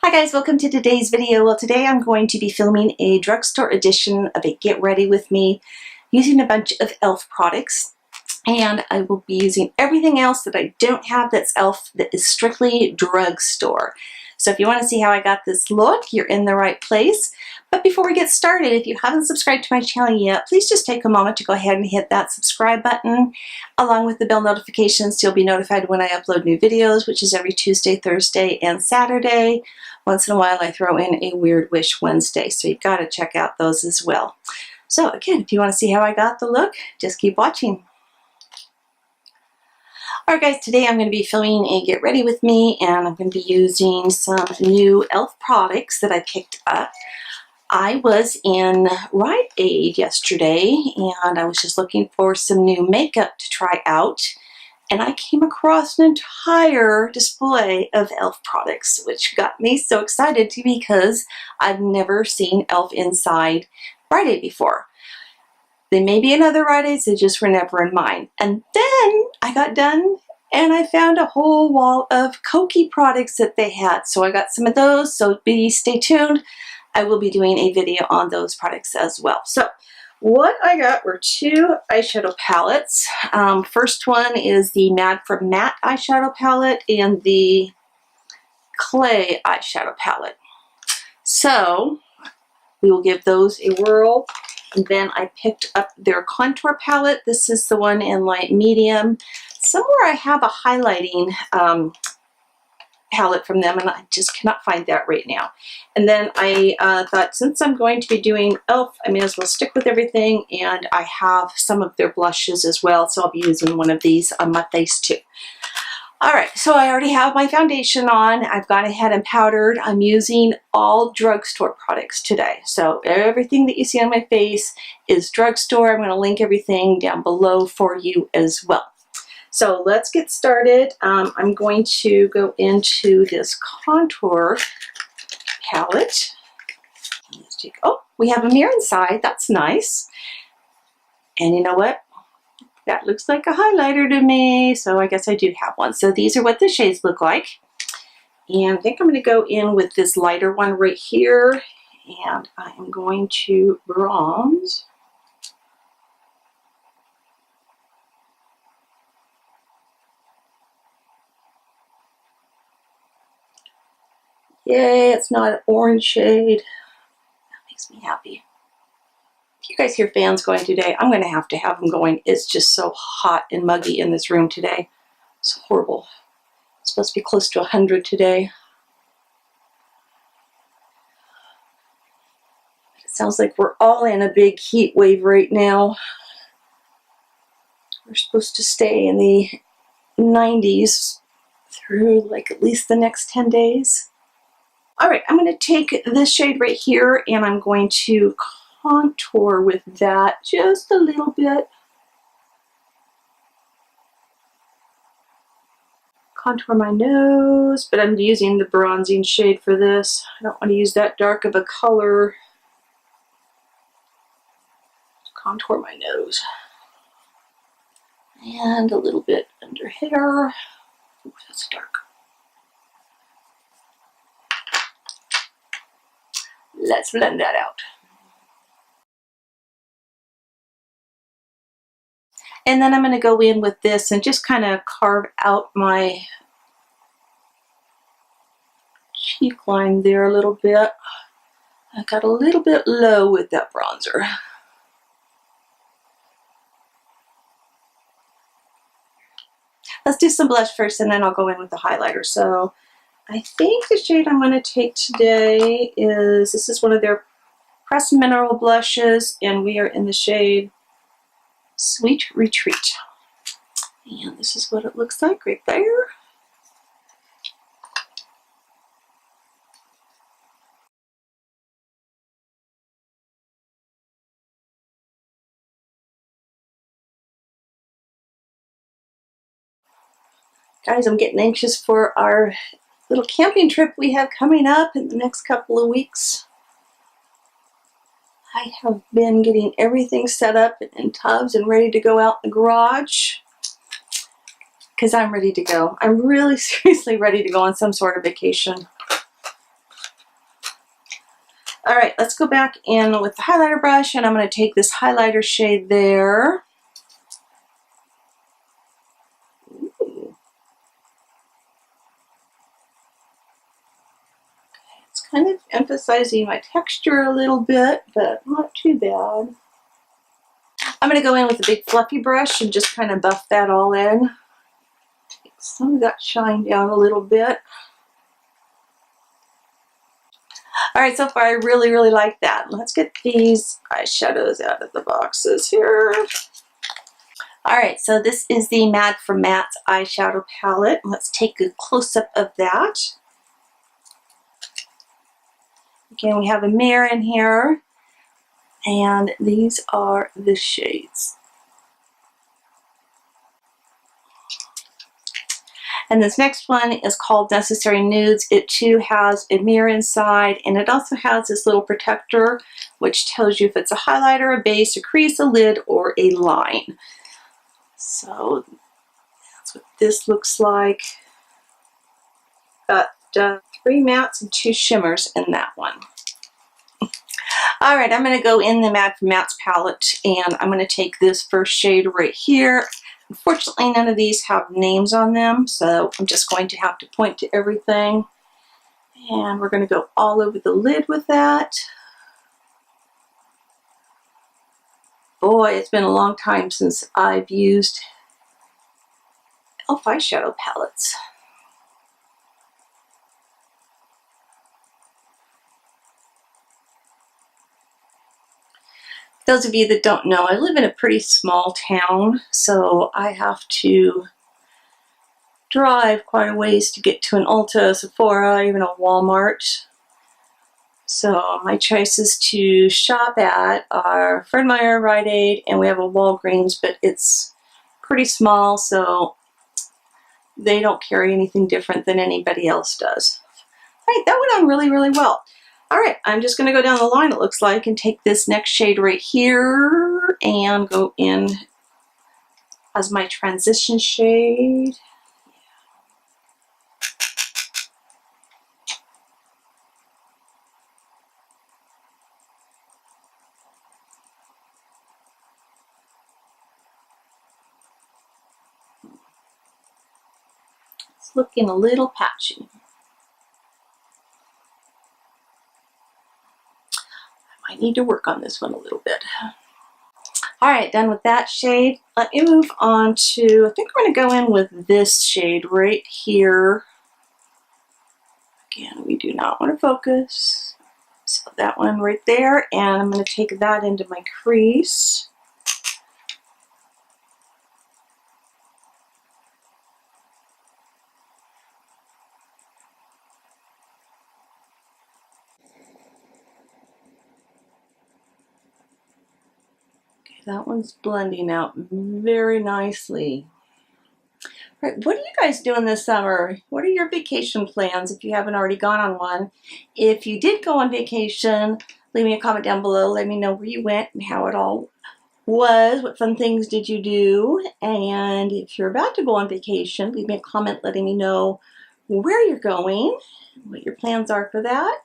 Hi guys, welcome to today's video. Well, today I'm going to be filming a drugstore edition of a Get Ready With Me using a bunch of e.l.f. products. And I will be using everything else that I don't have that's e.l.f. that is strictly drugstore. So if you want to see how I got this look, you're in the right place. But before we get started, if you haven't subscribed to my channel yet, please just take a moment to go ahead and hit that subscribe button along with the bell notifications so you'll be notified when I upload new videos, which is every Tuesday, Thursday, and Saturday. Once in a while I throw in a Weird Wish Wednesday, so you've got to check out those as well. So again, if you want to see how I got the look, just keep watching. Alright guys, today I'm going to be filming a Get Ready With Me, and I'm going to be using some new e.l.f. products that I picked up. I was in Rite Aid yesterday and I was just looking for some new makeup to try out, and I came across an entire display of e.l.f. products, which got me so excited because I've never seen e.l.f. inside Rite Aid before. They may be in other Rite Aids, they just were never in mine. And then I got done and I found a whole wall of Kokie products that they had. So I got some of those, so stay tuned. I will be doing a video on those products as well. So what I got were two eyeshadow palettes. First one is the Mad for Matte eyeshadow palette and the Clay eyeshadow palette. So we will give those a whirl. And then I picked up their contour palette. This is the one in light medium. Somewhere I have a highlighting palette from them, and I just cannot find that right now. And then I thought, since I'm going to be doing e.l.f., I may as well stick with everything, and I have some of their blushes as well, so I'll be using one of these on my face too. Alright, so I already have my foundation on. I've gone ahead and powdered. I'm using all drugstore products today. So everything that you see on my face is drugstore. I'm going to link everything down below for you as well. So let's get started. I'm going to go into this contour palette. Oh, we have a mirror inside. That's nice. And you know what? That looks like a highlighter to me, so I guess I do have one. So these are what the shades look like. And I think I'm going to go in with this lighter one right here, and I am going to bronze. Yay, it's not an orange shade. That makes me happy. If you guys hear fans going today, I'm going to have them going. It's just so hot and muggy in this room today. It's horrible. It's supposed to be close to 100 today. It sounds like we're all in a big heat wave right now. We're supposed to stay in the 90s through like at least the next 10 days. Alright, I'm going to take this shade right here and I'm going to contour with that just a little bit. Contour my nose, but I'm using the bronzing shade for this. I don't want to use that dark of a color. Contour my nose. And a little bit under here. Ooh, that's dark. Let's blend that out. And then I'm going to go in with this and just kind of carve out my cheek line there a little bit. I got a little bit low with that bronzer. Let's do some blush first and then I'll go in with the highlighter. So I think the shade I'm going to take today is, this is one of their Pressed Mineral blushes, and we are in the shade Sweet Retreat. And this is what it looks like right there. Guys, I'm getting anxious for our little camping trip we have coming up in the next couple of weeks. I have been getting everything set up in tubs and ready to go out in the garage because I'm ready to go. I'm really seriously ready to go on some sort of vacation. All right, let's go back in with the highlighter brush, and I'm going to take this highlighter shade there. Ooh. It's kind of emphasizing my texture a little bit, but not too bad. I'm going to go in with a big fluffy brush and just kind of buff that all in. Take some of that shine down a little bit. All right, so far I really, really like that. Let's get these eyeshadows out of the boxes here. All right, so this is the Mad for Matte's eyeshadow palette. Let's take a close-up of that. Again, we have a mirror in here, and these are the shades. And this next one is called Necessary Nudes. It too has a mirror inside, and it also has this little protector which tells you if it's a highlighter, a base, a crease, a lid, or a line. So that's what this looks like. Got 3 mattes and 2 shimmers in that one. All right, I'm going to go in the Mad for Matte's palette, and I'm going to take this first shade right here. Unfortunately, none of these have names on them, so I'm just going to have to point to everything. And we're going to go all over the lid with that. Boy, it's been a long time since I've used e.l.f. eyeshadow palettes. Those of you that don't know, I live in a pretty small town, so I have to drive quite a ways to get to an Ulta, Sephora, even a Walmart. So my choices to shop at are Fred Meyer, Rite Aid, and we have a Walgreens, but it's pretty small, so they don't carry anything different than anybody else does. All right, that went on really, really well. All right, I'm just going to go down the line, it looks like, and take this next shade right here and go in as my transition shade. It's looking a little patchy. I need to work on this one a little bit. All right, done with that shade. Let me move on to, I think we're going to go in with this shade right here. Again, we do not want to focus. So that one right there, and I'm going to take that into my crease. That one's blending out very nicely. All right, what are you guys doing this summer? What are your vacation plans if you haven't already gone on one? If you did go on vacation, leave me a comment down below. Let me know where you went and how it all was. What fun things did you do? And if you're about to go on vacation, leave me a comment letting me know where you're going, what your plans are for that.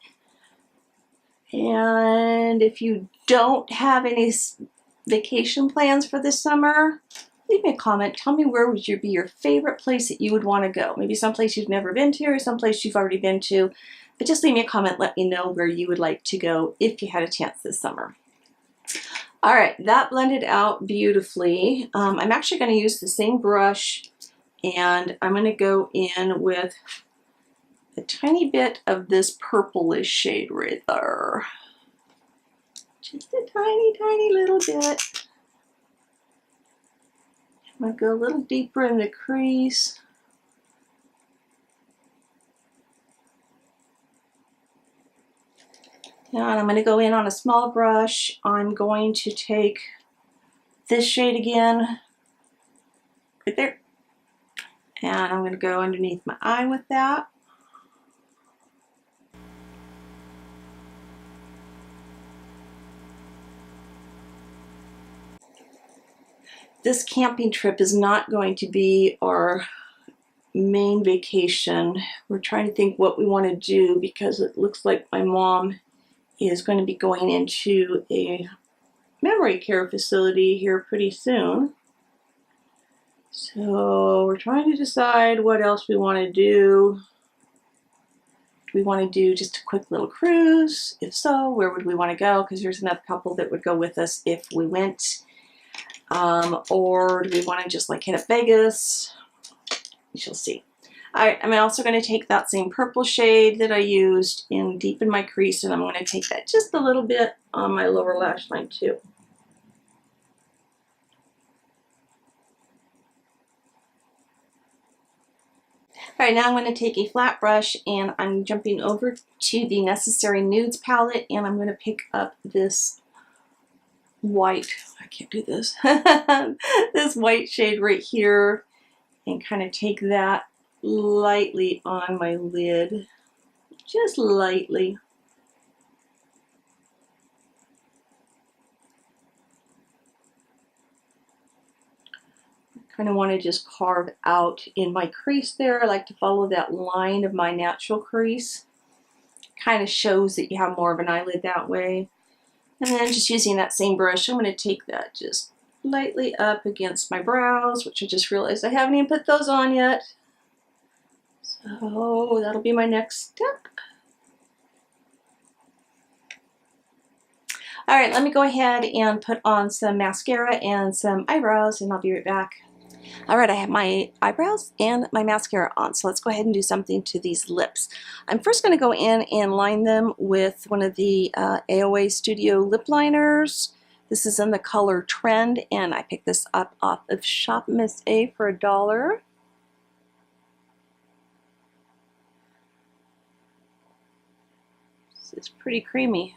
And if you don't have any vacation plans for this summer, leave me a comment. Tell me where would be your favorite place that you would want to go. Maybe someplace you've never been to or someplace you've already been to. But just leave me a comment. Let me know where you would like to go if you had a chance this summer. All right, that blended out beautifully. I'm actually going to use the same brush, and I'm going to go in with a tiny bit of this purplish shade right there. Just a tiny, tiny little bit. I'm going to go a little deeper in the crease. And I'm going to go in on a small brush. I'm going to take this shade again, right there. And I'm going to go underneath my eye with that. This camping trip is not going to be our main vacation. We're trying to think what we want to do because it looks like my mom is going to be going into a memory care facility here pretty soon. So we're trying to decide what else we want to do. Do we want to do just a quick little cruise? If so, where would we want to go? Because there's another couple that would go with us if we went. Or do we want to just like hit up Vegas? We shall see. Alright, I'm also going to take that same purple shade that I used in deepen my crease, and I'm going to take that just a little bit on my lower lash line too. Alright, now I'm going to take a flat brush and I'm jumping over to the Necessary Nudes palette, and I'm going to pick up this white, I can't do this, this white shade right here, and kind of take that lightly on my lid, just lightly. Kind of want to just carve out in my crease there. I like to follow that line of my natural crease. Kind of shows that you have more of an eyelid that way. And then just using that same brush, I'm going to take that just lightly up against my brows, which I just realized I haven't even put those on yet. So that'll be my next step. Alright, let me go ahead and put on some mascara and some eyebrows, and I'll be right back. Alright, I have my eyebrows and my mascara on, so let's go ahead and do something to these lips. I'm first going to go in and line them with one of the AOA Studio lip liners. This is in the color Trend, and I picked this up off of Shop Miss A for $1. This is pretty creamy.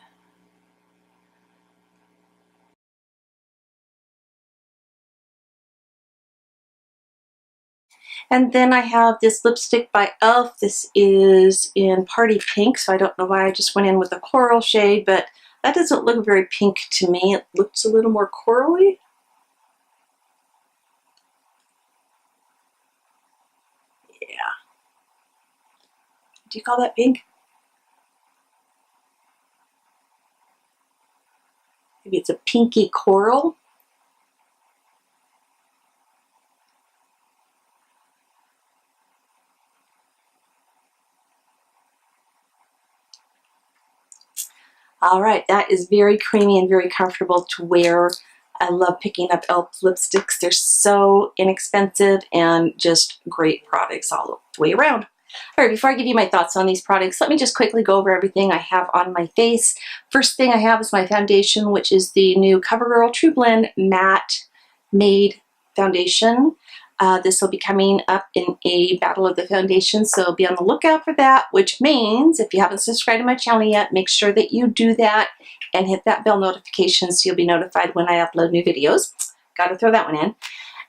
And then I have this lipstick by e.l.f. This is in Party Pink, so I don't know why I just went in with a coral shade, but that doesn't look very pink to me. It looks a little more corally. Yeah. Do you call that pink? Maybe it's a pinky coral. Alright, that is very creamy and very comfortable to wear. I love picking up e.l.f. lipsticks. They're so inexpensive and just great products all the way around. Alright, before I give you my thoughts on these products, let me just quickly go over everything I have on my face. First thing I have is my foundation, which is the new CoverGirl True Blend Matte Made Foundation. This will be coming up in a battle of the foundation, so be on the lookout for that, which means if you haven't subscribed to my channel yet, make sure that you do that and hit that bell notification so you'll be notified when I upload new videos. Got to throw that one in.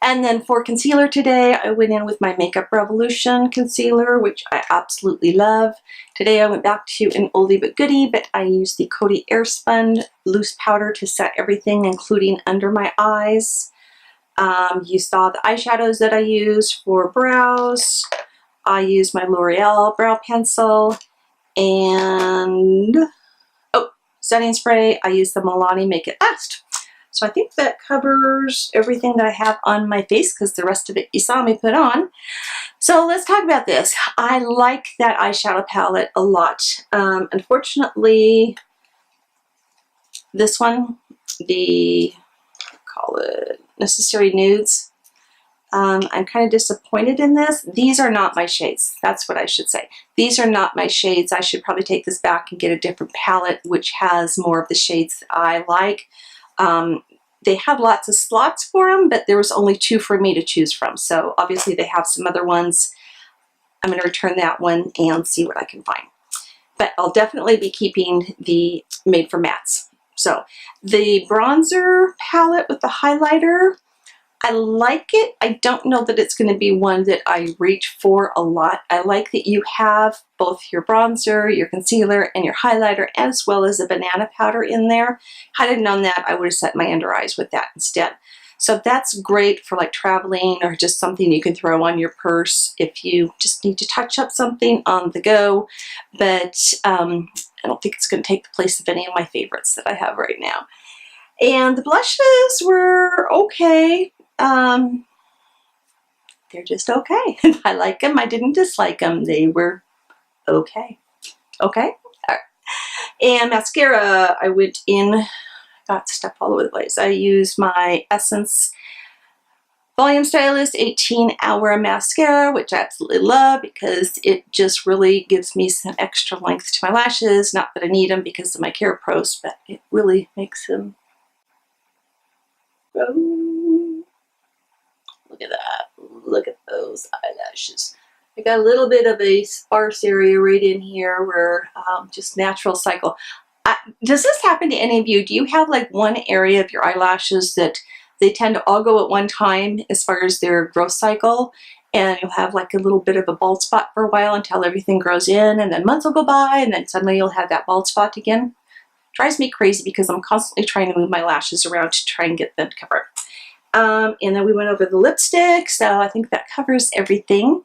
And then for concealer today, I went in with my Makeup Revolution concealer, which I absolutely love. Today I went back to an oldie but goodie, but I used the Coty Airspun loose powder to set everything, including under my eyes. You saw the eyeshadows that I use for brows. I used my L'Oreal brow pencil, and setting spray. I used the Milani Make It Last. So I think that covers everything that I have on my face, because the rest of it you saw me put on. So let's talk about this. I like that eyeshadow palette a lot. Unfortunately, this one, call it Necessary Nudes, I'm kind of disappointed in this. These are not my shades. That's what I should say. These are not my shades. I should probably take this back and get a different palette which has more of the shades that I like. They had lots of slots for them, but there was only 2 for me to choose from. So obviously they have some other ones. I'm going to return that one and see what I can find. But I'll definitely be keeping the Made for Mattes. So the bronzer palette with the highlighter, I like it. I don't know that it's going to be one that I reach for a lot. I like that you have both your bronzer, your concealer, and your highlighter, as well as a banana powder in there. Had I known that, I would have set my under eyes with that instead. So that's great for like traveling or just something you can throw on your purse if you just need to touch up something on the go. But I don't think it's going to take the place of any of my favorites that I have right now. And the blushes were okay. They're just okay. I like them. I didn't dislike them. They were okay. Okay? All right. And mascara, I went in, got stuff all over the place. I used my Essence Volume Stylist 18-hour mascara, which I absolutely love because it just really gives me some extra length to my lashes. Not that I need them because of my Kerapros, but it really makes them grow. Look at that. Look at those eyelashes. I got a little bit of a sparse area right in here where just natural cycle. Does this happen to any of you? Do you have like one area of your eyelashes that they tend to all go at one time as far as their growth cycle, and you'll have like a little bit of a bald spot for a while until everything grows in, and then months will go by and then suddenly you'll have that bald spot again? Drives me crazy because I'm constantly trying to move my lashes around to try and get them to cover. And then we went over the lipstick, so I think that covers everything.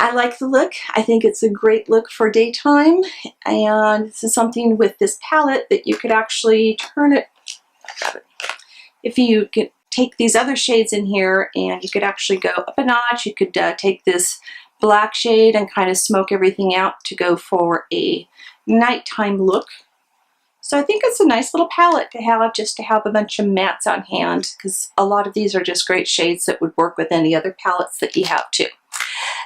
I like the look. I think it's a great look for daytime, and this is something with this palette that you could actually turn it. If you could take these other shades in here and you could actually go up a notch, you could take this black shade and kind of smoke everything out to go for a nighttime look. So I think it's a nice little palette to have, just to have a bunch of mattes on hand, because a lot of these are just great shades that would work with any other palettes that you have too.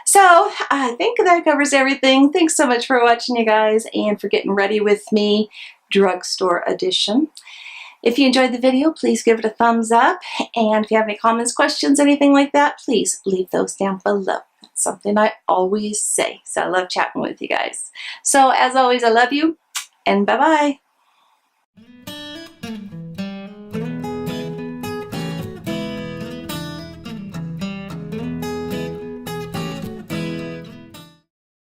So I think that covers everything. Thanks so much for watching, you guys, and for getting ready with me, Drugstore Edition. If you enjoyed the video, please give it a thumbs up. And if you have any comments, questions, anything like that, please leave those down below. That's something I always say. So I love chatting with you guys. So as always, I love you, and bye-bye.